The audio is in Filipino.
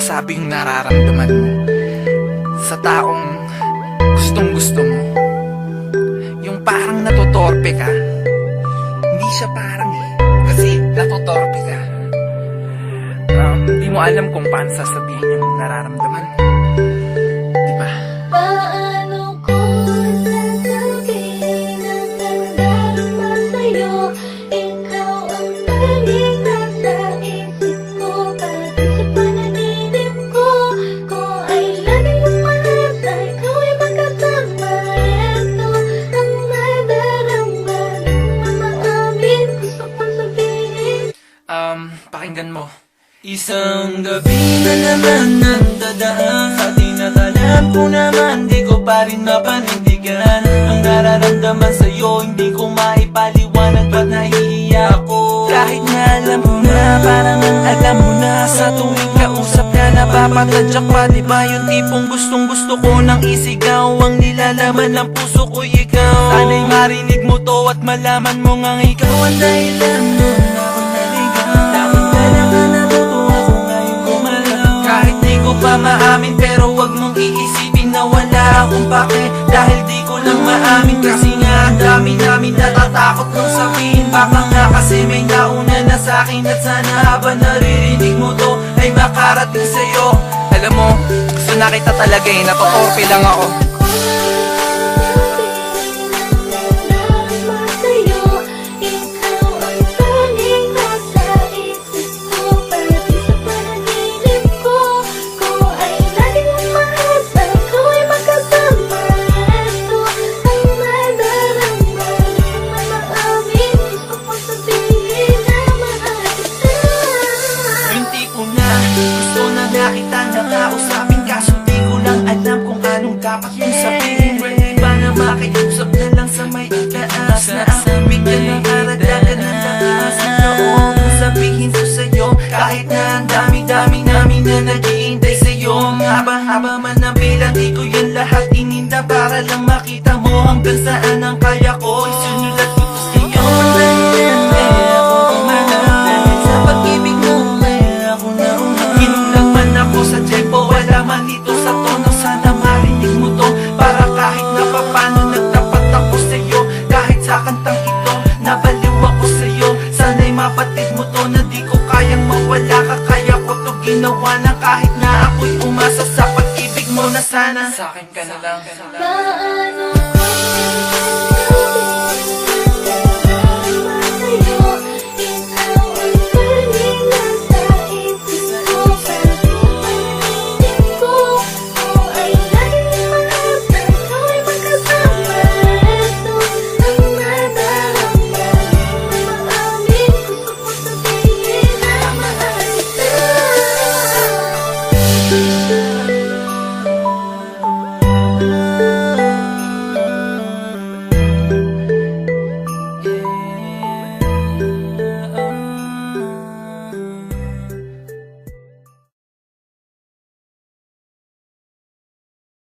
masabi yung nararamdaman mo sa taong gustong gusto mo. Yung parang natotorpe ka. Hindi siya parang kasi natotorpe ka. Hindi mo alam kung paano sasabihin yung nararamdaman mo. Diba? Paano ko sasabihin ang nagdarama sa'yo? Ikaw ang tanging nasa isip ko, pati sa panaginip ko. Kung ay laging umahat na ikaw ay magkasama, ito ang nadarama. Di mo maamin, gusto kong sabihin. Pakinggan mo. Isang gabi na naman ang dadaan sa tinatalam ko naman, di ko pa rin mapanindigan ang nararamdaman sa'yo. Hindi ko maipaliwanag ba't nahihiya ako. Kahit na alam mo na, parang ang alam mo na, sa tuwing kausap na napapatadyak pa. Di ba yung tipong gustong gusto ko nang isigaw ang nilalaman ng puso ko'y ikaw. Sana'y marinig mo to at malaman mo ngang ikaw ang dahilan mo na ako naligaw. Dapat talaga natutuwa ko ngayon gumalaw. Kahit di ko pa maamin, pero wag mong iisipin na wala akong pake. Dahil di ko lang maamin, kasi nga ang dami namin natatakot nung sabihin. Baka nga kasi may nauna na sa'kin, at sana habang naririnig mo to ay makarating sa'yo. Alam mo, gusto na kita talaga eh. Natotorpe lang ako. Yung tipo na gusto na nakita na kausapin, kaso di ko lang alam kung anong dapat kong sabihin. Pwede ba na makiusap na lang sa may itaas, na ang bigyan ng karagdagan ng lakas na noong sabihin ko sa'yo. Kahit na ang dami-dami namin na nag-iintay sa'yo, ang haba-haba man ang pila, di ko yan lahat ininda para lang makita mo hanggang saan ang kaya ko. Isinulat ko to sa'yo. Sa tempo, wala man dito sa tono. Sana marinig mo to, para kahit na papano nagtapat ako sa'yo. Kahit sa kantang ito, nabaliw ako sa'yo. Sana'y mapatid mo to na di ko kayang mawala ka. Kaya ko to ginawa na kahit na ako'y umasa sa pag-ibig mo na sana Sa akin ka na lang. Paano